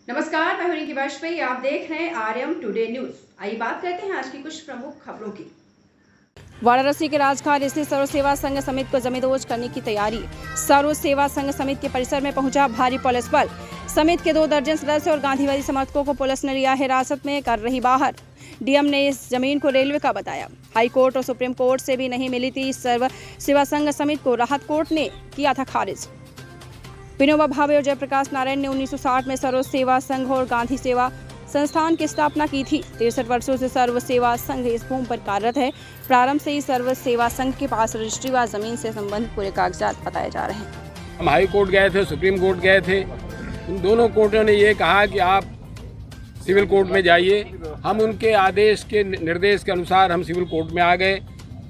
नमस्कार, मैं हूं रिंकी वाजपेयी। आप देख रहे हैं आरएम टुडे न्यूज। आइए बात करते हैं आज की कुछ प्रमुख खबरों की। वाराणसी के राजघाट स्थित सर्व सेवा संघ समिति को जमींदोज करने की तैयारी। सर्व सेवा संघ समिति के परिसर में पहुंचा भारी पुलिस बल। समिति के 2 दर्जन सदस्य और गांधीवादी समर्थकों को पुलिस ने लिया हिरासत में, कर रही बाहर। डीएम ने इस जमीन को रेलवे का बताया। हाई कोर्ट और सुप्रीम कोर्ट से भी नहीं मिली थी सर्व सेवा संघ समिति को, राहत कोर्ट ने किया था खारिज। विनोबा भावे और जयप्रकाश नारायण ने 1960 में सर्व सेवा संघ और गांधी सेवा संस्थान की स्थापना की थी। 63 वर्षों से सर्व सेवा संघ इस भूमि पर कार्यरत है। प्रारंभ से ही सर्व सेवा संघ के पास रजिस्ट्री व जमीन से संबंधित पूरे कागजात बताए जा रहे हैं। हम हाई कोर्ट गए थे, सुप्रीम कोर्ट गए थे। उन दोनों कोर्टों ने ये कहा कि आप सिविल कोर्ट में जाइए। हम उनके आदेश के निर्देश के अनुसार हम सिविल कोर्ट में आ गए।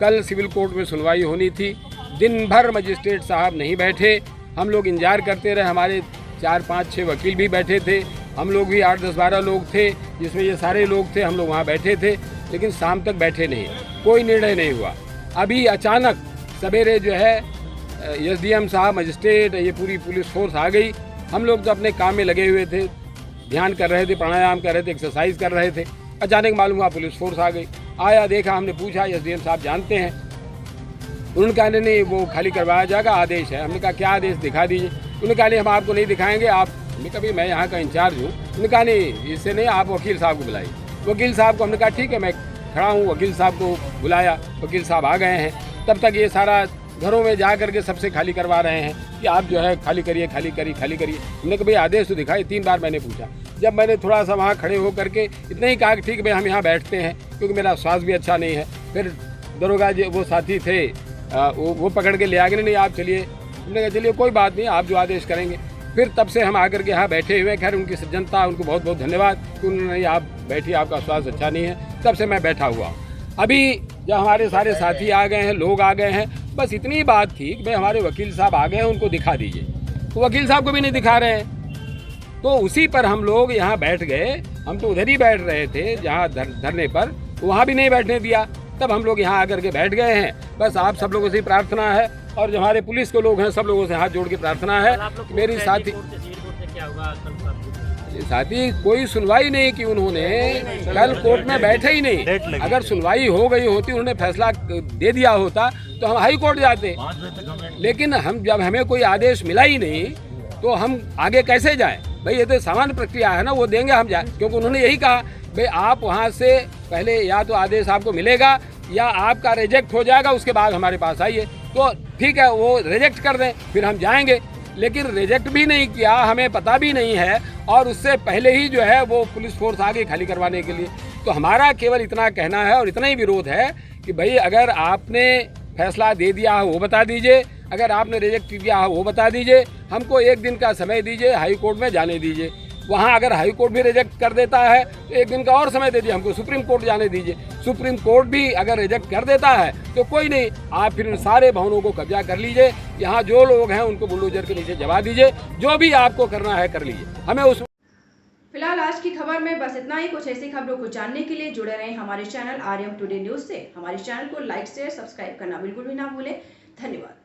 कल सिविल कोर्ट में सुनवाई होनी थी। दिन भर मजिस्ट्रेट साहब नहीं बैठे। हम लोग इंतजार करते रहे। हमारे 4, 5, 6 वकील भी बैठे थे। हम लोग भी 8, 10, 12 लोग थे, जिसमें ये सारे लोग थे। हम लोग वहाँ बैठे थे, लेकिन शाम तक बैठे नहीं, कोई निर्णय नहीं हुआ। अभी अचानक सवेरे जो है एसडीएम साहब, मजिस्ट्रेट, ये पूरी पुलिस फोर्स आ गई। हम लोग तो अपने काम में लगे हुए थे, ध्यान कर रहे थे, प्राणायाम कर रहे थे, एक्सरसाइज कर रहे थे। अचानक मालूम हुआ पुलिस फोर्स आ गई। आया, देखा, हमने पूछा एसडीएम साहब जानते हैं? उन्होंने कहा नहीं, वो खाली करवाया जाएगा, आदेश है। हमने कहा क्या आदेश, दिखा दीजिए। उन्होंने कहा नहीं, हम आपको नहीं दिखाएंगे। हमने कहा भाई मैं यहाँ का इंचार्ज हूँ। उन्होंने कहा नहीं, इससे नहीं, आप वकील साहब को बुलाइए। वकील साहब को हमने कहा ठीक है, मैं खड़ा हूँ। वकील साहब को बुलाया, वकील साहब आ गए हैं। तब तक ये सारा घरों में जा करके सबसे खाली करवा रहे हैं कि आप जो है खाली करिए, खाली करिए, खाली करिए। हमने कहा भाई आदेश तो दिखाई। 3 बार मैंने पूछा। जब मैंने थोड़ा सा वहाँ खड़े होकर के इतना ही कहा कि ठीक है भाई हम यहाँ बैठते हैं, क्योंकि मेरा स्वास्थ्य भी अच्छा नहीं है। फिर दरोगा जी वो साथी थे, वो पकड़ के ले आ गए। नहीं आप चलिए। हमने कहा चलिए कोई बात नहीं, आप जो आदेश करेंगे। फिर तब से हम आकर के यहाँ बैठे हुए। खैर उनकी जनता, उनको बहुत बहुत धन्यवाद कि उन्होंने आप बैठिए, आपका स्वास्थ्य अच्छा नहीं है। तब से मैं बैठा हुआ। अभी जब हमारे सारे साथी आ गए हैं, लोग आ गए हैं, बस इतनी बात थी कि भाई हमारे वकील साहब आ गए हैं, उनको दिखा दीजिए। तो वकील साहब को भी नहीं दिखा रहे हैं। तो उसी पर हम लोग यहाँ बैठ गए। हम तो उधर ही बैठ रहे थे जहाँ धरने पर, वहाँ भी नहीं बैठने दिया। तब हम लोग यहाँ आकर के बैठ गए हैं। बस आप सब लोगों से प्रार्थना है, और जो हमारे पुलिस के लोग हैं सब लोगों से हाथ जोड़ के प्रार्थना है। मेरी साथी कोई सुनवाई नहीं की उन्होंने। कल कोर्ट में बैठे ही नहीं। अगर सुनवाई हो गई होती, उन्होंने फैसला दे दिया होता, तो हम हाई कोर्ट जाते। लेकिन हम जब हमें कोई आदेश मिला ही नहीं, तो हम आगे कैसे जाएं? भाई ये तो सामान्य प्रक्रिया है ना, वो देंगे हम जाए। क्योंकि उन्होंने यही कहा भाई आप वहाँ से पहले या तो आदेश आपको मिलेगा या आपका रिजेक्ट हो जाएगा, उसके बाद हमारे पास आइए। तो ठीक है, वो रिजेक्ट कर दें, फिर हम जाएंगे। लेकिन रिजेक्ट भी नहीं किया, हमें पता भी नहीं है, और उससे पहले ही जो है वो पुलिस फोर्स आ गई खाली करवाने के लिए। तो हमारा केवल इतना कहना है और इतना ही विरोध है कि भाई अगर आपने फैसला दे दिया हो वो बता दीजिए, अगर आपने रिजेक्ट किया हो वो बता दीजिए। हमको 1 दिन का समय दीजिए, हाई कोर्ट में जाने दीजिए। वहाँ अगर हाई कोर्ट भी रिजेक्ट कर देता है तो 1 दिन का और समय दे दीजिए। हमको सुप्रीम कोर्ट जाने दीजिए। सुप्रीम कोर्ट भी अगर रिजेक्ट कर देता है तो कोई नहीं, आप फिर इन सारे भवनों को कब्जा कर लीजिए। यहाँ जो लोग हैं उनको बुलडोजर के नीचे जमा दीजिए। जो भी आपको करना है कर लीजिए। हमें उस फिलहाल आज की खबर में बस इतना ही। कुछ ऐसी खबरों को जानने के लिए जुड़े रहें हमारे चैनल आरएम टुडे न्यूज से। हमारे चैनल को लाइक, शेयर, सब्सक्राइब करना बिल्कुल भी ना भूलें। धन्यवाद।